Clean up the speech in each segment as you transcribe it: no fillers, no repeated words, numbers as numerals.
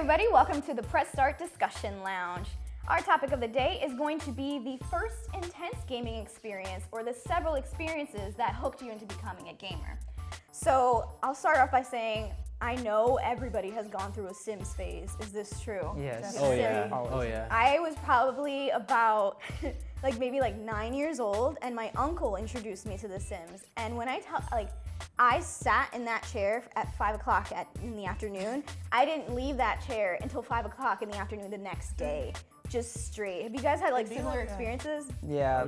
everybody, welcome to the Press Start Discussion Lounge. Our topic of the day is going to be the first intense gaming experience or the several experiences that hooked you into becoming a gamer. So I'll start off by saying, I know everybody has gone through a Sims phase. Is this true? Yes. Oh yeah. Oh yeah. I was probably about maybe 9 years old, and my uncle introduced me to The Sims. And when I sat in that chair at 5 o'clock in the afternoon. I didn't leave that chair until 5 o'clock in the afternoon the next day, just straight. Have you guys had similar experiences? Yeah,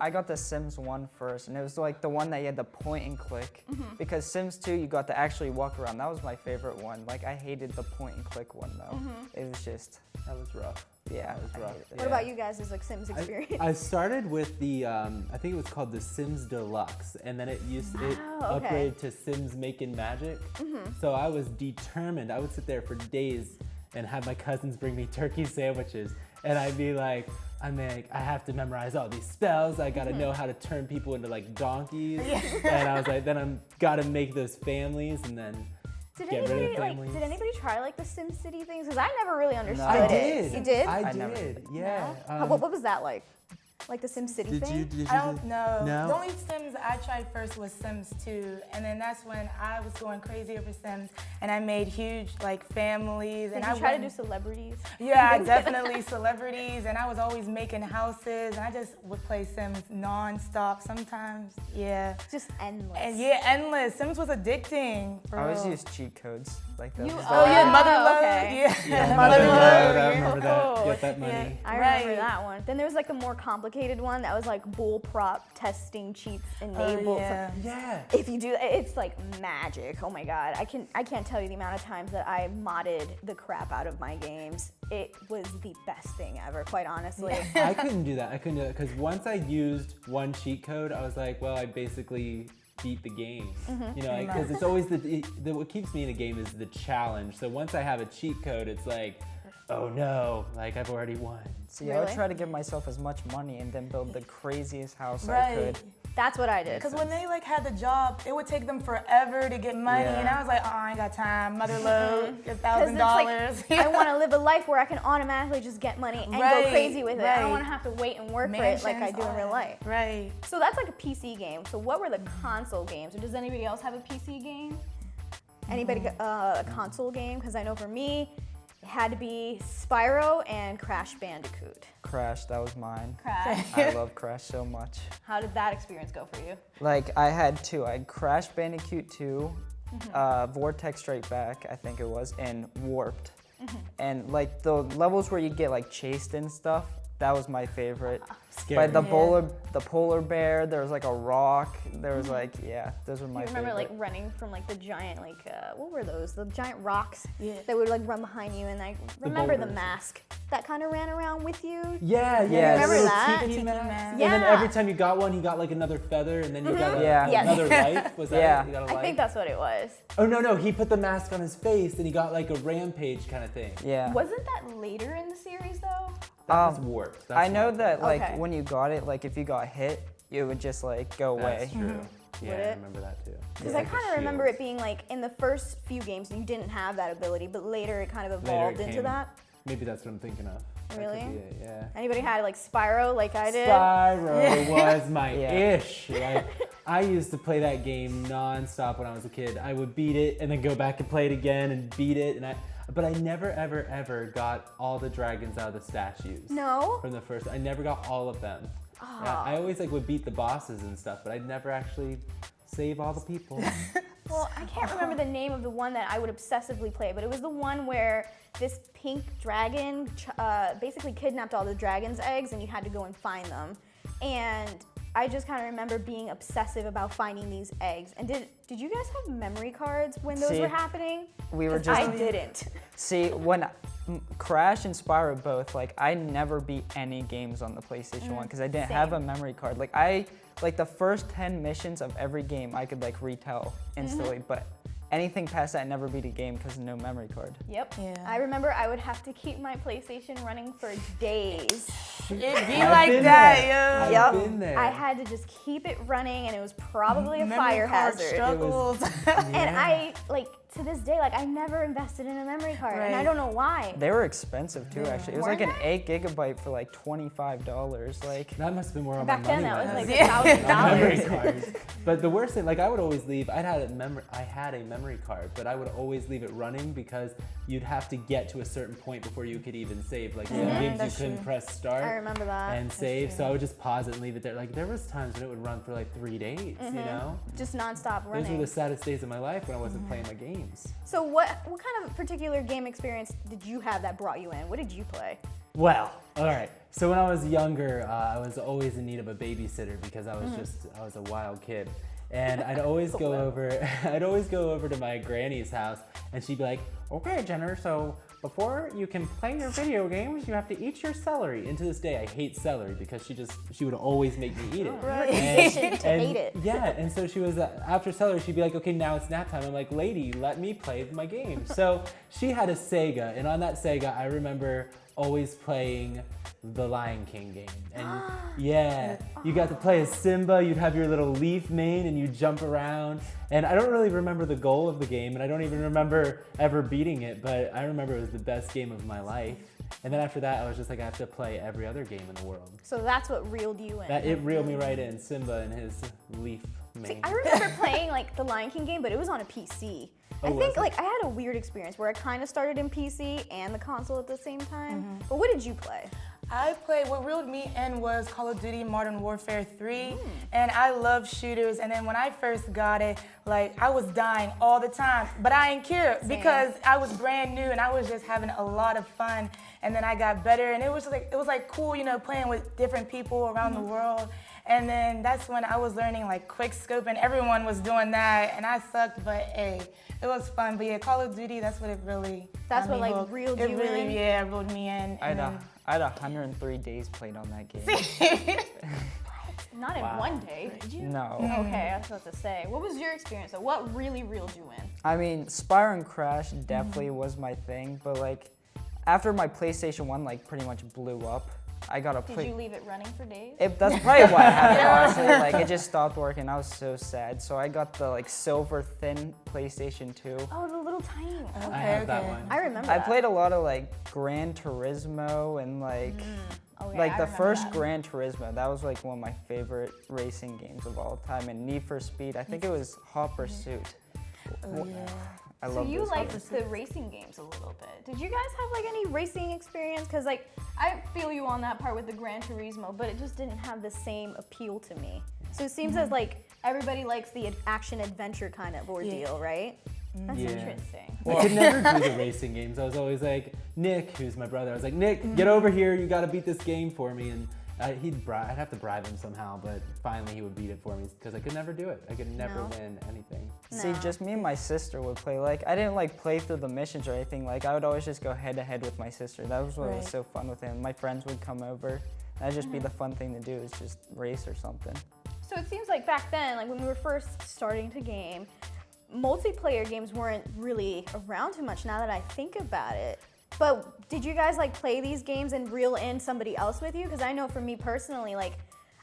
I got the Sims 1 first, and it was the one that you had to point and click. Because Sims 2, you got to actually walk around. That was my favorite one. I hated the point and click one though. It was just, That was rough. yeah. That was rough. What about you guys' Sims experience? I started with the I think it was called the Sims Deluxe, and then it okay. upgraded to Sims Making Magic. So I was determined. I would sit there for days and have my cousins bring me turkey sandwiches, and I'd be like, I have to memorize all these spells. I gotta know how to turn people into donkeys, and I was like, then I'm gotta make those families, and then. Did Get rid of anybody the families. did anybody try the SimCity things? Because I never really understood I it. did. You did? I never did. Yeah. What was that like? Like the SimCity thing? Did you? I don't know. No? The only Sims I tried first was Sims 2, and then that's when I was going crazy over Sims, and I made huge families. Did and you I try to went- do celebrities? Yeah, definitely celebrities, and I was always making houses, and I just would play Sims non-stop sometimes. Yeah. Just endless. And endless. Sims was addicting. For I always real. used cheat codes like that. You- was Oh yeah, mother Oh, love. okay. Yeah, Mother mother Lode, love. I remember that. Oh, Get that money. I remember Right. that one. Then there was the more complicated one that was bull prop testing cheats enabled. yeah. Yeah. If you do, it's magic. Oh my god, I can't tell you the amount of times that I modded the crap out of my games. It was the best thing ever, quite honestly. I couldn't do that. Because once I used one cheat code, I was like, well, I basically beat the game. Because it's always what keeps me in a game is the challenge. So once I have a cheat code, it's like, oh no, I've already won. See, I would Really? try to give myself as much money and then build the craziest house I Right. could. That's what I did. Because when they had the job, it would take them forever to get money, Yeah. and I was like, oh, I ain't got time. Mother load, Because $1,000. I want to live a life where I can automatically just get money and go Right, crazy with it. I don't right. want to have to wait and work for it like I do in real life. Right. So that's a PC game. So what were the console games? Or does anybody else have a PC game? Anybody a console game? Because I know for me, it had to be Spyro and Crash Bandicoot. Crash, that was mine. Crash. I love Crash so much. How did that experience go for you? I had two. I had Crash Bandicoot 2, Vortex Strike Back, I think it was, and Warped. And the levels where you get chased and stuff, that was my favorite. Scary. But the polar bear, there was a rock, there was those were my You remember favorite. running from the giant what were those? The giant rocks Yeah. that would run behind you, and I remember the boulders. mask that kind of ran around with you. Yeah. Yes. Remember Little that? tiki Tiki mask. mask. And then Yeah. every time you got one, he got another feather, and then you got Yeah. Yes. another life. Was that Yeah. it? You got a I life? think that's what it was. Oh no, he put the mask on his face, and he got a rampage kind of thing. Yeah. Wasn't that later in the series though? That was warped. That's I know warped. that Okay. when you got it, if you got hit, it would just go away. That's true. Yeah, Would I it? remember that too. Because It's I like a kind of remember shield. it being in the first few games you didn't have that ability, but later it kind of Later it evolved into came. that. Maybe that's what I'm thinking of. That could Really? be it, yeah. Anybody had Spyro like I did? Spyro was my Yeah. ish. I used to play that game non-stop when I was a kid. I would beat it and then go back and play it again and beat it, but I never ever got all the dragons out of the statues. No? From the first, I never got all of them. Yeah, I always would beat the bosses and stuff, but I'd never actually save all the people. Well, I can't remember the name of the one that I would obsessively play, but it was the one where this pink dragon basically kidnapped all the dragon's eggs and you had to go and find them. And I just kind of remember being obsessive about finding these eggs. And did you guys have memory cards when those See, were happening? we were 'Cause just- I didn't. See, when Crash and Spyro both, I never beat any games on the PlayStation 1 because I didn't have a memory card. The first 10 missions of every game I could retell instantly, but anything past that, I never beat a game because of no memory card. Yep. Yeah. I remember I would have to keep my PlayStation running for days. It be I've like been that, there. yo. I've been there. I had to just keep it running, and it was probably a Memory fire card hazard. struggles. And I to this day, like I never invested in a memory card, and I Right. don't know why. They were expensive too, actually. It was like an Weren't 8 gigabyte for like $25. Like, That must have been where all Back my then, money that was went. like Memory $1,000. cards. But the worst thing, like I would always leave. I had a memory card, but I would always leave it running because you'd have to get to a certain point before you could even save. Like some games that's you couldn't true. press start I remember that. and save, true. so I would just pause it and leave it there. Like there was times when it would run for like 3 days. You know, Just nonstop those were running. the saddest days of my life when I wasn't playing my games. So what kind of particular game experience did you have that brought you in? What did you play? Well, all right. So when I was younger, I was always in need of a babysitter because I was a wild kid. And I'd always go over to my granny's house and she'd be like, "Okay, Jenner, so before you can play your video games, you have to eat your celery." And to this day, I hate celery because she would always make me eat it. Patient to hate it. Yeah, and so she was, after celery, she'd be like, "Okay, now it's nap time." I'm like, "Lady, let me play my game." So she had a Sega, and on that Sega, I remember always playing the Lion King game. And yeah, you got to play as Simba, you'd have your little leaf mane and you'd jump around. And I don't really remember the goal of the game, and I don't even remember ever beating it, but I remember it was the best game of my life. And then after that, I was just like, I have to play every other game in the world. So that's what reeled you in. It reeled me right in, Simba and his leaf mane. See, I remember playing like the Lion King game, but it was on a PC. I was think it? like I had a weird experience where I kind of started in PC and the console at the same time. But what did you play? I played, what reeled me in was Call of Duty Modern Warfare 3, and I love shooters, and then when I first got it, like, I was dying all the time, but I didn't care because I was brand new and I was just having a lot of fun, and then I got better, and it was like cool, you know, playing with different people around the world, and then that's when I was learning like quick scope, and everyone was doing that, and I sucked, but hey, it was fun. But yeah, Call of Duty, that's what it really That's got what, me like, hooked. reeled It you really, in? yeah, reeled me in. I and then- had 103 days played on that game. Not in Wow. one day, did you? No. Okay, I was about to say. What was your experience? So what really reeled you in? I mean, Spyro and Crash definitely was my thing, but like after my PlayStation 1 like pretty much blew up, I got a Did you leave it running for days? That's probably what happened, honestly. Like, it just stopped working. I was so sad. So I got the, like, silver thin PlayStation 2. Oh, the little tiny one. I have that okay. one. I remember I that. played a lot of, like, Gran Turismo and, like, Oh, yeah, like I the remember first that. Gran Turismo. That was, like, one of my favorite racing games of all time. And Need for Speed. I think it was Hot Pursuit. Oh, yeah. I So love you those liked games. the racing games a little bit. Did you guys have like any racing experience? Because like I feel you on that part with the Gran Turismo, but it just didn't have the same appeal to me. So it seems as like everybody likes the action adventure kind of ordeal, right? That's Yeah. interesting. I could never do the racing games. I was always like, Nick, who's my brother, I was like, Nick, get over here. You got to beat this game for me. And I'd have to bribe him somehow, but finally he would beat it for me because I could never do it. I could never No. win anything. See, No. just me and my sister would play. Like, I didn't like play through the missions or anything. Like, I would always just go head to head with my sister. That was what was Right. so fun with him. My friends would come over. That'd just be the fun thing to do, is just race or something. So it seems like back then, like when we were first starting to game, multiplayer games weren't really around too much now that I think about it. But did you guys like play these games and reel in somebody else with you? Because I know for me personally, like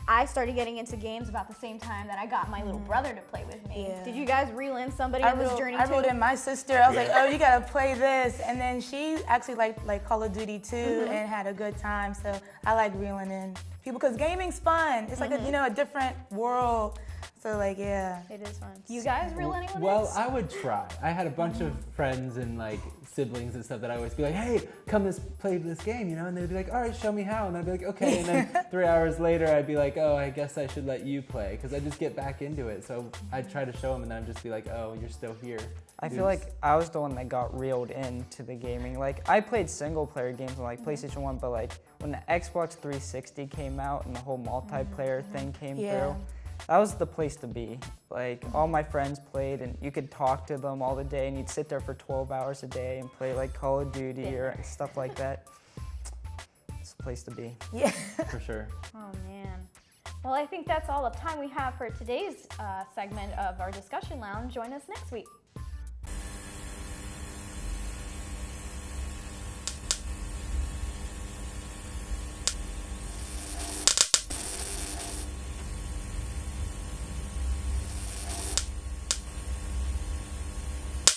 I started getting into games about the same time that I got my little brother to play with me. Yeah. Did you guys reel in somebody I on this wrote, journey I too? wrote in my sister. I was like, oh, you gotta play this, and then she actually liked like Call of Duty too, and had a good time. So I like reeling in people because gaming's fun. It's like a different world. So like yeah. It is fun. You guys reel anyone Well, in? I would try. I had a bunch of friends and like siblings and stuff that I always be like, hey, come play this game, you know? And they'd be like, all right, show me how. And I'd be like, okay. And then 3 hours later, I'd be like, oh, I guess I should let you play because I just get back into it. So I'd try to show them and then I'd just be like, oh, you're still here. I feel like I was the one that got reeled into the gaming. Like, I played single player games on like PlayStation 1, but like when the Xbox 360 came out and the whole multiplayer thing came Yeah. through, that was the place to be. Like, all my friends played and you could talk to them all the day and you'd sit there for 12 hours a day and play like Call of Duty or stuff like that. It's the place to be. Yeah. For sure. Oh man. Well, I think that's all the time we have for today's segment of our discussion lounge. Join us next week.